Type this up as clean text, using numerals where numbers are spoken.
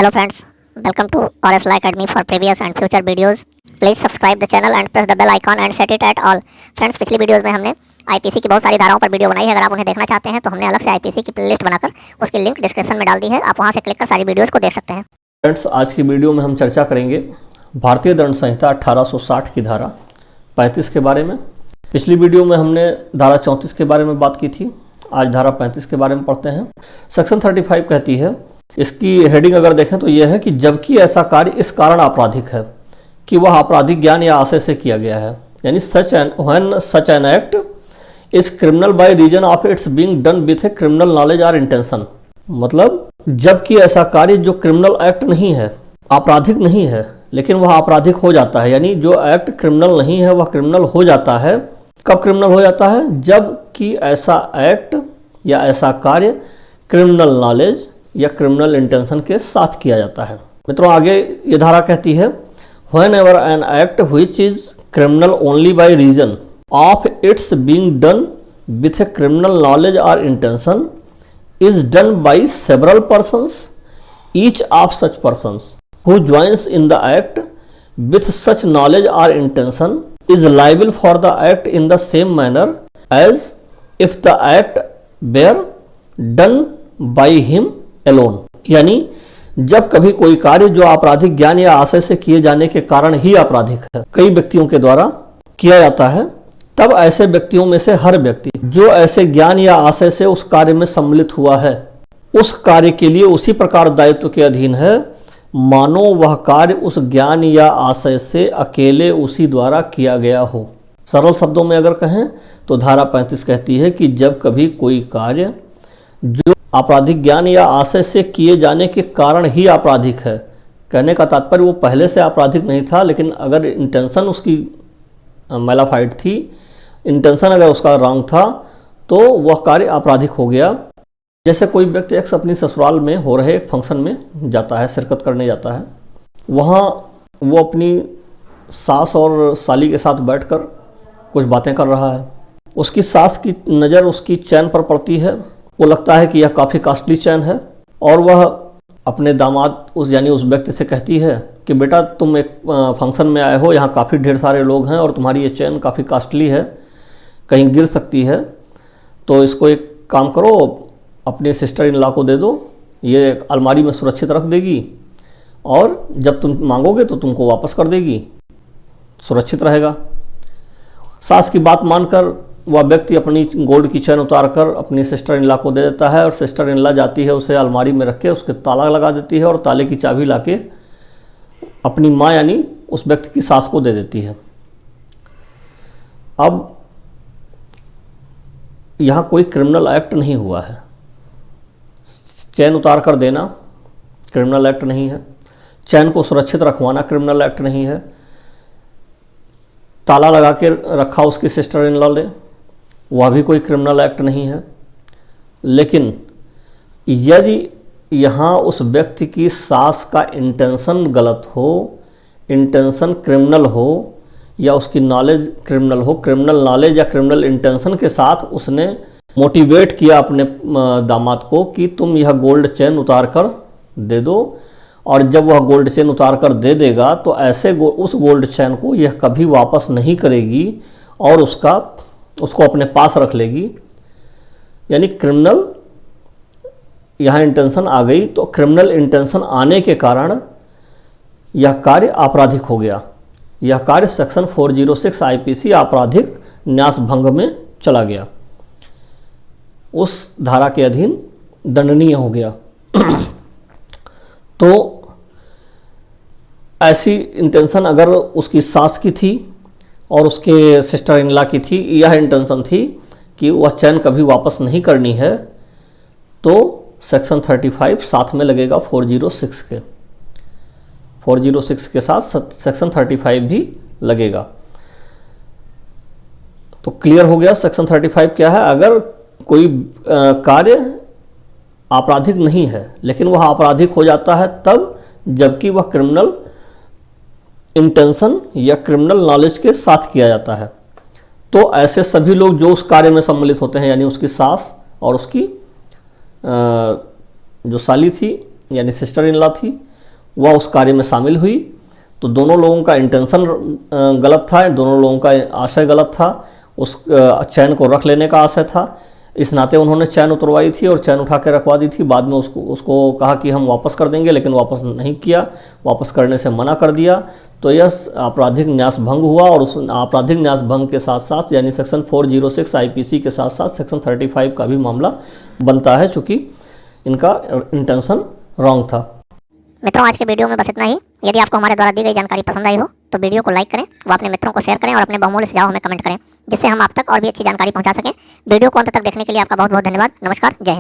Hello friends, welcome to RSL Academy for previous and future videos. Please subscribe the channel and press the bell icon and set it at all. Friends, पिछली videos में हमने IPC की बहुत सारी धाराओं पर video बनाई है। अगर आप उन्हें देखना चाहते हैं तो हमने अलग से आईपीसी की प्लेलिस्ट बनाकर उसकी लिंक डिस्क्रिप्शन में डाल दी है। आप वहां से क्लिक कर सारी वीडियोस को देख सकते हैं। फ्रेंड्स, आज की वीडियो में हम चर्चा करेंगे भारतीय दंड संहिता 1860 की धारा 35 के बारे में। पिछली वीडियो में हमने धारा 34 के बारे में बात की थी। आज धारा 35 के बारे में पढ़ते हैं। सेक्शन 35 कहती है, इसकी हेडिंग अगर देखें तो यह है कि जबकि ऐसा कार्य इस कारण आपराधिक है कि वह आपराधिक ज्ञान या आशय से किया गया है, यानी when such an act is criminal by reason of its being done with a criminal knowledge और इंटेंशन। मतलब जबकि ऐसा कार्य जो क्रिमिनल एक्ट नहीं है, आपराधिक नहीं है, लेकिन वह आपराधिक हो जाता है, यानी जो एक्ट क्रिमिनल नहीं है वह क्रिमिनल हो जाता है। कब क्रिमिनल हो जाता है? जबकि ऐसा एक्ट या ऐसा कार्य क्रिमिनल नॉलेज या क्रिमिनल इंटेंशन के साथ किया जाता है। मित्रों, आगे ये धारा कहती है, whenever an act which is criminal only by reason of its being done with a criminal knowledge और intention is done by several persons, each of such persons who joins in the act with such knowledge or intention is liable for the act in the same manner as if the act were done by him alone। यानी जब कभी कोई कार्य जो आपराधिक ज्ञान या आशय से किए जाने के कारण ही आपराधिक है, कई व्यक्तियों के द्वारा किया जाता है, तब ऐसे व्यक्तियों में से हर व्यक्ति जो ऐसे ज्ञान या आशय से उस कार्य में सम्मिलित हुआ है, उस कार्य के लिए उसी प्रकार दायित्व के अधीन है मानो वह कार्य उस ज्ञान या आशय से अकेले उसी द्वारा किया गया हो। सरल शब्दों में अगर कहें तो धारा 35 कहती है कि जब कभी कोई कार्य जो आपराधिक ज्ञान या आशय से किए जाने के कारण ही आपराधिक है, कहने का तात्पर्य वो पहले से आपराधिक नहीं था, लेकिन अगर इंटेंशन उसकी मैलाफाइड थी, इंटेंशन अगर उसका रॉन्ग था, तो वह कार्य आपराधिक हो गया। जैसे कोई व्यक्ति एक्स अपनी ससुराल में हो रहे एक फंक्शन में जाता है, शिरकत करने जाता है। वहाँ वो अपनी सास और साली के साथ बैठकर कुछ बातें कर रहा है। उसकी सास की नज़र उसकी चैन पर पड़ती है। वो लगता है कि यह काफ़ी कॉस्टली चैन है, और वह अपने दामाद उस व्यक्ति से कहती है कि बेटा, तुम एक फंक्शन में आए हो, यहाँ काफ़ी ढेर सारे लोग हैं और तुम्हारी ये चैन काफ़ी कॉस्टली है, कहीं गिर सकती है, तो इसको एक काम करो, अपने सिस्टर इन लॉ को दे दो, ये अलमारी में सुरक्षित रख देगी और जब तुम मांगोगे तो तुमको वापस कर देगी, सुरक्षित रहेगा। सास की बात मानकर वह व्यक्ति अपनी गोल्ड की चैन उतारकर अपनी सिस्टर इन लॉ को दे देता है, और सिस्टर इन लॉ जाती है, उसे अलमारी में रख के उसके ताला लगा देती है और ताले की चाबी लाके अपनी माँ यानी उस व्यक्ति की सास को दे देती है। अब यहाँ कोई क्रिमिनल एक्ट नहीं हुआ है, चैन उतार कर देना क्रिमिनल एक्ट नहीं है, चैन को सुरक्षित रखवाना क्रिमिनल एक्ट नहीं है, ताला लगा के रखा उसकी सिस्टर इन लॉ ने, वह भी कोई क्रिमिनल एक्ट नहीं है। लेकिन यदि यहाँ उस व्यक्ति की सास का इंटेंशन गलत हो, इंटेंशन क्रिमिनल हो, या उसकी नॉलेज क्रिमिनल हो, क्रिमिनल नॉलेज या क्रिमिनल इंटेंशन के साथ उसने मोटिवेट किया अपने दामाद को कि तुम यह गोल्ड चेन उतार कर दे दो, और जब वह गोल्ड चेन उतार कर दे देगा तो ऐसे उस गोल्ड चेन को यह कभी वापस नहीं करेगी और उसको अपने पास रख लेगी, यानी क्रिमिनल यहाँ इंटेंशन आ गई, तो क्रिमिनल इंटेंशन आने के कारण यह कार्य आपराधिक हो गया। यह कार्य सेक्शन 406 आईपीसी आपराधिक न्यास भंग में चला गया, उस धारा के अधीन दंडनीय हो गया। तो ऐसी इंटेंशन अगर उसकी सास की थी और उसके सिस्टर इन लॉ की थी, यह इंटेंशन थी कि वह चैन कभी वापस नहीं करनी है, तो सेक्शन 35 साथ में लगेगा 406 के, 406 के साथ सेक्शन 35 भी लगेगा। तो क्लियर हो गया सेक्शन 35 क्या है। अगर कोई कार्य आपराधिक नहीं है लेकिन वह आपराधिक हो जाता है तब जबकि वह क्रिमिनल इंटेंशन या क्रिमिनल नॉलेज के साथ किया जाता है। तो ऐसे सभी लोग जो उस कार्य में सम्मिलित होते हैं, यानी उसकी सास और उसकी जो साली थी यानी सिस्टर इन लॉ थी, वह उस कार्य में शामिल हुई। तो दोनों लोगों का इंटेंशन गलत था, दोनों लोगों का आशय गलत था, उस चैन को रख लेने का आशय था। इस नाते उन्होंने चैन उतरवाई थी और चैन उठा के रखवा दी थी। बाद में उसको कहा कि हम वापस कर देंगे, लेकिन वापस नहीं किया, वापस करने से मना कर दिया। तो यह आपराधिक न्यास भंग हुआ और उस आपराधिक न्यास भंग के साथ साथ यानी सेक्शन 406 आईपीसी के साथ साथ सेक्शन 35 का भी मामला बनता है, चूँकि इनका इंटेंशन रॉन्ग था। मित्रों, आज के वीडियो में बस इतना ही। यदि आपको हमारे द्वारा दी गई जानकारी पसंद आई हो तो वीडियो को लाइक करें, वो अपने मित्रों को शेयर करें और अपने बहुमूल्य सुझाव हमें कमेंट करें, जिससे हम आप तक और भी अच्छी जानकारी पहुंचा सकें। वीडियो को अंत तक देखने के लिए आपका बहुत बहुत धन्यवाद। नमस्कार, जय हिंद।